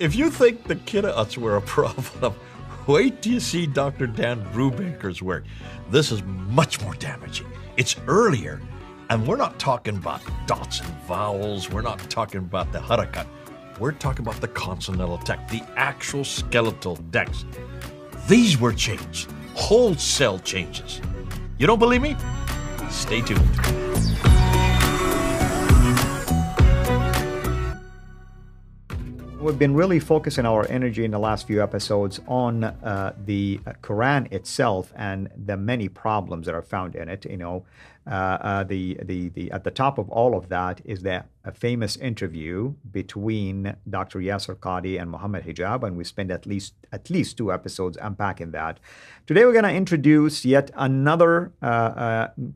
If you think the Qur'ans were a problem, wait till you see Dr. Dan Brubaker's work. This is much more damaging. It's earlier, and we're not talking about dots and vowels. We're not talking about the harakat. We're talking about the consonantal text, the actual skeletal text. These were changed, wholesale changes. You don't believe me? Stay tuned. We've been really focusing our energy in the last few episodes on the Quran itself and the many problems that are found in it. At the top of all of that is the famous interview between Dr. Yasir Qadhi and Muhammad Hijab, and we spend at least 2 episodes unpacking that. Today we're going to introduce yet another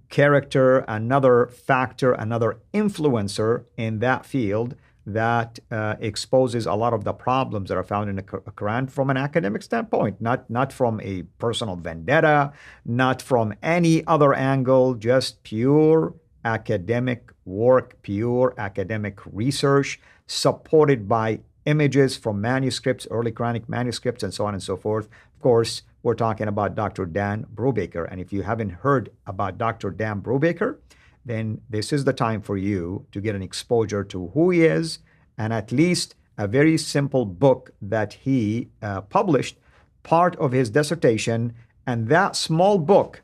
character, another factor, another influencer in that field that exposes a lot of the problems that are found in the Quran from an academic standpoint, not from a personal vendetta, not from any other angle, just pure academic work, pure academic research, supported by images from manuscripts, early Quranic manuscripts, and so on and so forth. Of course, we're talking about Dr. Dan Brubaker. And if you haven't heard about Dr. Dan Brubaker, then this is the time for you to get an exposure to who he is and at least a very simple book that he published, part of his dissertation. And that small book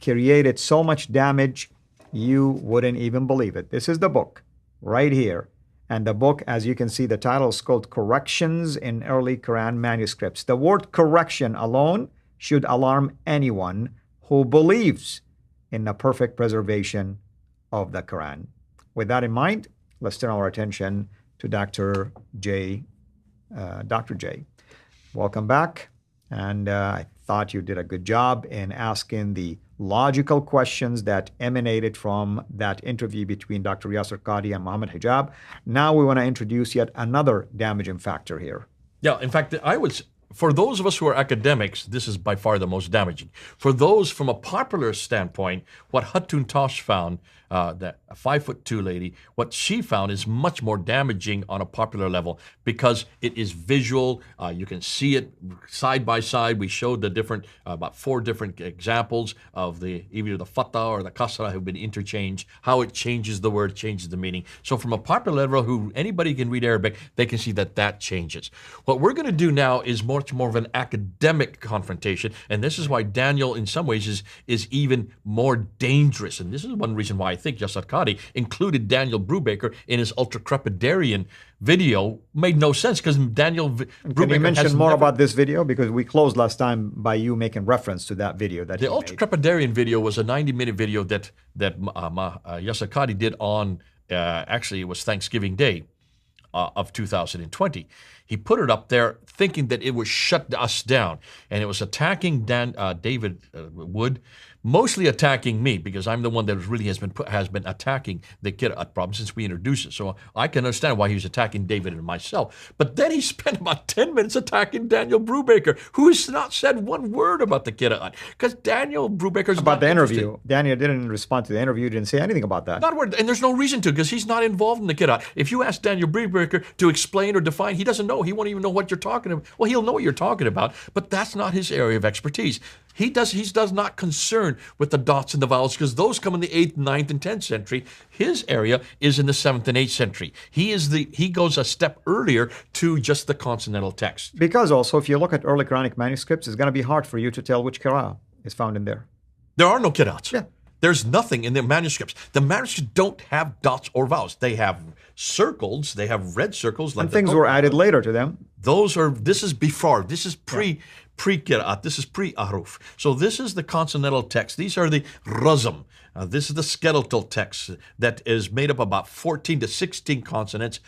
created so much damage, you wouldn't even believe it. This is the book right here. And the book, as you can see, the title is called Corrections in Early Quran Manuscripts. The word correction alone should alarm anyone who believes in the perfect preservation of the Quran. With that in mind, let's turn our attention to Dr. J. Dr. J. Welcome back. And I thought you did a good job in asking the logical questions that emanated from that interview between Dr. Yasir Qadhi and Muhammad Hijab. Now we want to introduce yet another damaging factor here. Yeah, in fact, for those of us who are academics, this is by far the most damaging. For those from a popular standpoint, what Hatun Tash found, that 5'2" lady, what she found is much more damaging on a popular level because it is visual. You can see it side by side. We showed the different, about 4 different examples of either the fatha or the kasra have been interchanged, how it changes the word, changes the meaning. So from a popular level, anybody can read Arabic, they can see that changes. What we're going to do now is much more of an academic confrontation, and this is why Daniel, in some ways, is even more dangerous. And this is one reason why I think Yasir Qadhi included Daniel Brubaker in his ultra-crepidarian video. Made no sense because Daniel Brubaker Can you mention more about this video? Because we closed last time by you making reference to that video. The ultra-crepidarian video was a 90-minute video that Yasir Qadhi did on, actually it was Thanksgiving Day of 2020. He put it up there thinking that it would shut us down, and it was attacking David Wood, mostly attacking me because I'm the one that really has been attacking the Qur'an problem since we introduced it. So I can understand why he was attacking David and myself. But then he spent about 10 minutes attacking Daniel Brubaker, who has not said one word about the Qur'an. Because Daniel Brubaker's about the interview. Daniel didn't respond to the interview, didn't say anything about that. Not a word, and there's no reason to because he's not involved in the Qur'an. If you ask Daniel Brubaker to explain or define, he doesn't know. He won't even know what you're talking about. Well, he'll know what you're talking about, but that's not his area of expertise. He does not concern with the dots and the vowels because those come in the 8th, 9th, and 10th century. His area is in the 7th and 8th century. He goes a step earlier to just the consonantal text. Because also, if you look at early Quranic manuscripts, it's going to be hard for you to tell which qira'ah is found in there. There are no qira'ats. Yeah. There's nothing in the manuscripts. The manuscripts don't have dots or vowels. They have circles. They have red circles. And things were added later to them. This is before. This is pre-qira'at. This is pre-ahruf. So this is the consonantal text. These are the razm. This is the skeletal text that is made up about 14 to 16 consonants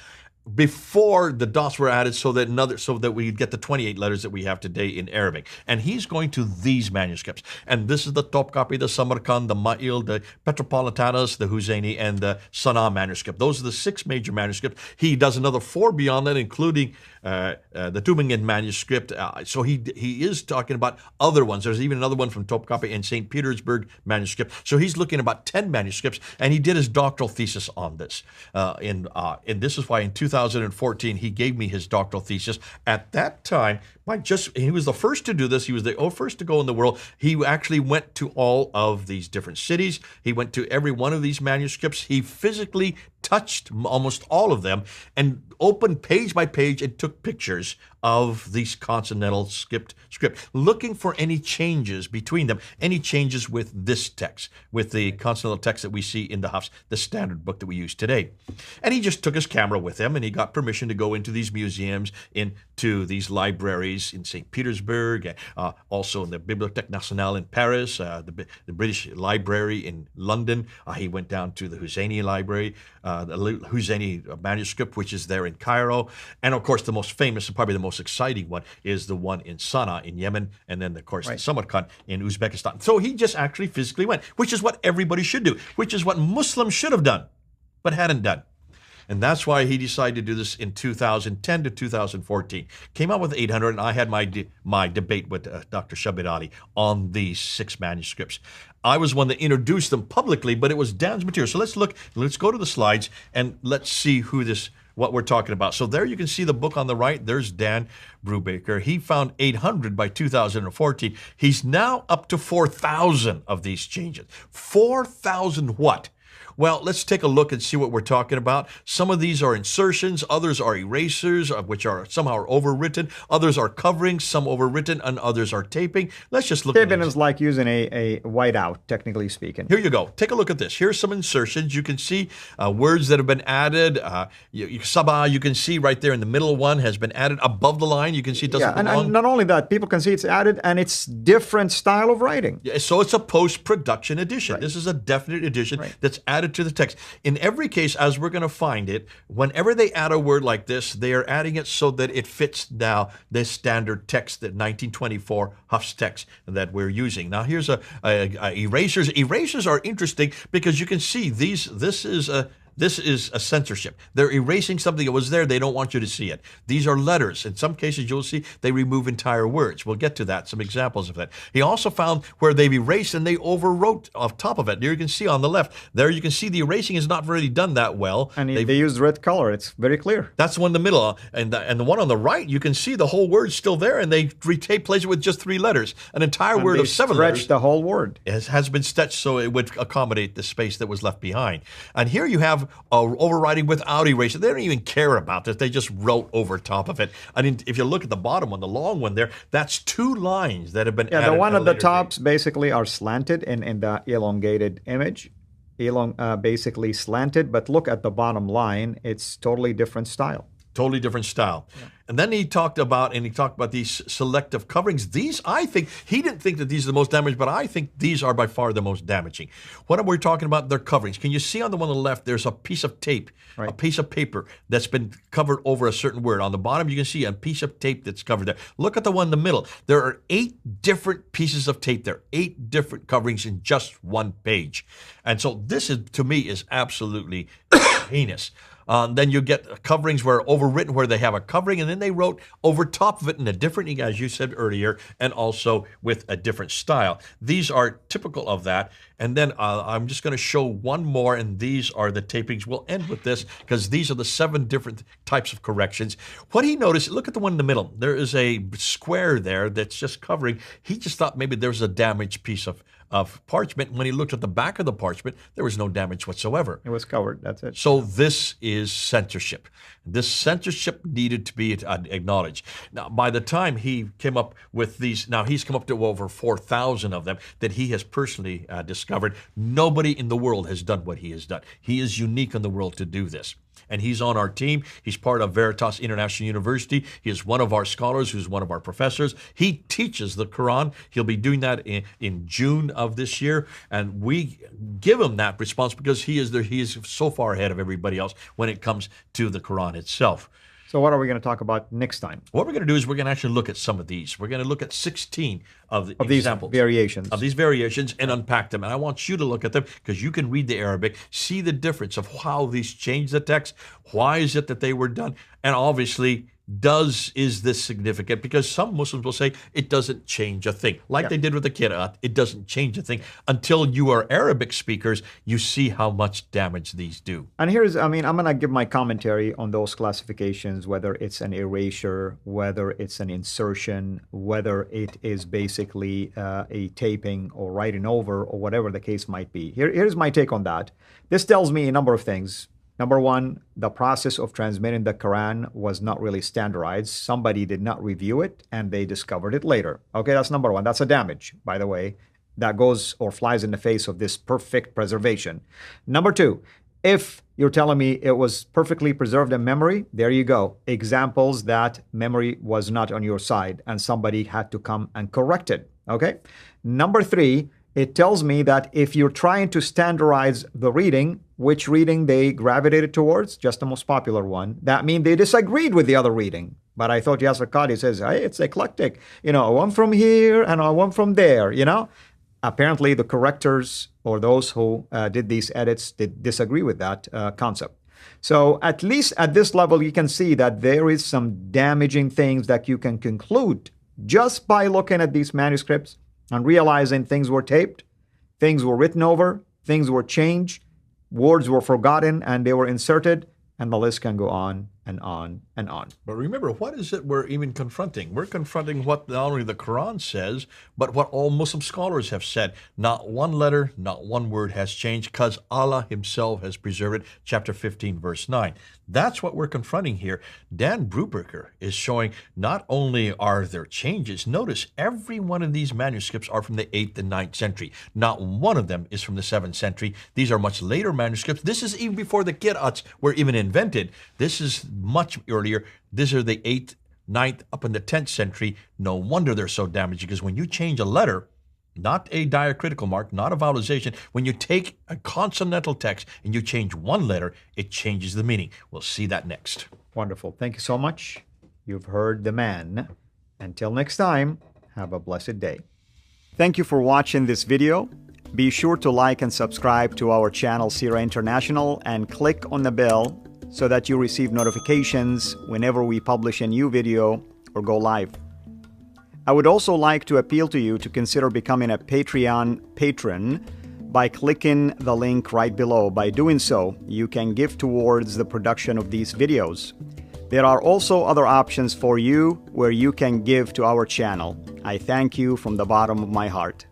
before the dots were added so that we get the 28 letters that we have today in Arabic. And he's going to these manuscripts. And this is the Topkapi, the Samarkand, the Ma'il, the Petropolitanus, the Husseini, and the Sana'a manuscript. Those are the 6 major manuscripts. He does another 4 beyond that, including the Tübingen manuscript. So he is talking about other ones. There's even another one from Topkapi and St. Petersburg manuscript. So he's looking at about 10 manuscripts, and he did his doctoral thesis on this. And this is why in 2000, 2014, he gave me his doctoral thesis. At that time, he was the first to do this. He was the first to go in the world. He actually went to all of these different cities. He went to every one of these manuscripts. He physically touched almost all of them and opened page by page and took pictures of these consonantal script, looking for any changes between them, any changes with this text, with the consonantal text that we see in the Hafs, the standard book that we use today. And he just took his camera with him, and he got permission to go into these museums, into these libraries in St. Petersburg, also in the Bibliothèque Nationale in Paris, the British Library in London. He went down to the Husseini Library, the Husseini manuscript, which is there in Cairo. And of course, the most famous and probably the most exciting one is the one in Sana'a in Yemen, and then, of course, the Samarkand in Uzbekistan. So he just actually physically went, which is what everybody should do, which is what Muslims should have done, but hadn't done. And that's why he decided to do this in 2010 to 2014. Came out with 800, and I had my debate with Dr. Shabir Ali on these 6 manuscripts. I was one that introduced them publicly, but it was Dan's material. So let's go to the slides, and let's see what we're talking about. So there you can see the book on the right. There's Dan Brubaker. He found 800 by 2014. He's now up to 4,000 of these changes. 4,000 what? Well, let's take a look and see what we're talking about. Some of these are insertions, others are erasers, which are somehow overwritten, others are coverings, some overwritten, and others are taping. Let's just look at Taping is like using a whiteout, technically speaking. Here you go. Take a look at this. Here's some insertions. You can see words that have been added. Sabah, you can see right there in the middle one has been added above the line. You can see it doesn't belong. And not only that, people can see it's added, and it's different style of writing. Yeah, so it's a post-production edition. Right. This is a definite edition that's added to the text. In every case, as we're going to find it, whenever they add a word like this, they are adding it so that it fits now this standard text, that 1924 Hafs text that we're using. Now here's erasers. Erasers are interesting because you can see this is a censorship. They're erasing something that was there. They don't want you to see it. These are letters. In some cases, you'll see they remove entire words. We'll get to that, some examples of that. He also found where they've erased and they overwrote off top of it. There you can see on the left. There you can see the erasing is not really done that well. And they used red color. It's very clear. That's the one in the middle. And the one on the right, you can see the whole word's still there, and they replace it with just 3 letters. An entire word of 7 letters. Stretched the whole word. Has been stretched so it would accommodate the space that was left behind. And here you have overwriting without erasure. They don't even care about this. They just wrote over top of it. I mean, if you look at the bottom one, the long one there, that's 2 lines that have been added. Yeah, the one at the tops basically are slanted in the elongated image. Basically slanted, but look at the bottom line. It's totally different style. Totally different style. Yeah. And then he talked about these selective coverings. These, I think, he didn't think that these are the most damaging, but I think these are by far the most damaging. What are we talking about? They're coverings. Can you see on the one on the left, there's a piece of tape, a piece of paper that's been covered over a certain word. On the bottom, you can see a piece of tape that's covered there. Look at the one in the middle. There are 8 different pieces of tape there, 8 different coverings in just one page. And so this is, to me, is absolutely heinous. Then you get coverings where overwritten, where they have a covering, and then they wrote over top of it in a different, as you said earlier, and also with a different style. These are typical of that. And then I'm just going to show one more, and these are the tapings. We'll end with this because these are the 7 different types of corrections. What he noticed, look at the one in the middle. There is a square there that's just covering. He just thought maybe there was a damaged piece of parchment. When he looked at the back of the parchment, there was no damage whatsoever. It was covered, that's it. So this is censorship. This censorship needed to be acknowledged. Now, by the time he came up with these, now he's come up to over 4,000 of them that he has personally discovered. Nobody in the world has done what he has done. He is unique in the world to do this. And he's on our team. He's part of Veritas International University. He is one of our scholars who's one of our professors. He teaches the Quran. He'll be doing that in June of this year. And we give him that response because he is so far ahead of everybody else when it comes to the Quran itself. So what are we going to talk about next time? What we're going to do is we're going to actually look at some of these. We're going to look at 16 of the examples. These variations. Of these variations and unpack them. And I want you to look at them because you can read the Arabic, see the difference of how these change the text, why is it that they were done, and obviously is this significant? Because some Muslims will say it doesn't change a thing. Like they did with the Qur'an, it doesn't change a thing. Until you are Arabic speakers, you see how much damage these do. And here's, I'm going to give my commentary on those classifications, whether it's an erasure, whether it's an insertion, whether it is basically a taping or writing over or whatever the case might be. Here's my take on that. This tells me a number of things. Number one, the process of transmitting the Quran was not really standardized. Somebody did not review it and they discovered it later. Okay, that's number one. That's a damage, by the way, that goes or flies in the face of this perfect preservation. Number two, if you're telling me it was perfectly preserved in memory, there you go. Examples that memory was not on your side and somebody had to come and correct it. Okay. Number three, it tells me that if you're trying to standardize the reading, which reading they gravitated towards, just the most popular one, that means they disagreed with the other reading. But I thought Yasser Qadi says, hey, it's eclectic. One from here and one from there, Apparently, the correctors or those who did these edits did disagree with that concept. So at least at this level, you can see that there is some damaging things that you can conclude just by looking at these manuscripts and realizing things were taped, things were written over, things were changed, words were forgotten and they were inserted, and the list can go on and on and on. But remember, what is it we're even confronting? We're confronting what not only the Quran says, but what all Muslim scholars have said. Not one letter, not one word has changed because Allah himself has preserved it. Chapter 15, verse 9. That's what we're confronting here. Dan Brubaker is showing not only are there changes, notice every one of these manuscripts are from the 8th and 9th century. Not one of them is from the 7th century. These are much later manuscripts. This is even before the Qira'ats were even invented. This is much earlier. These are the 8th, 9th, up in the 10th century. No wonder they're so damaged, because when you change a letter, not a diacritical mark, not a vowelization, when you take a consonantal text and you change one letter, it changes the meaning. We'll see that next. Wonderful. Thank you so much. You've heard the man. Until next time, have a blessed day. Thank you for watching this video. Be sure to like and subscribe to our channel, Sira International, and click on the bell so that you receive notifications whenever we publish a new video or go live. I would also like to appeal to you to consider becoming a Patreon patron by clicking the link right below. By doing so, you can give towards the production of these videos. There are also other options for you where you can give to our channel. I thank you from the bottom of my heart.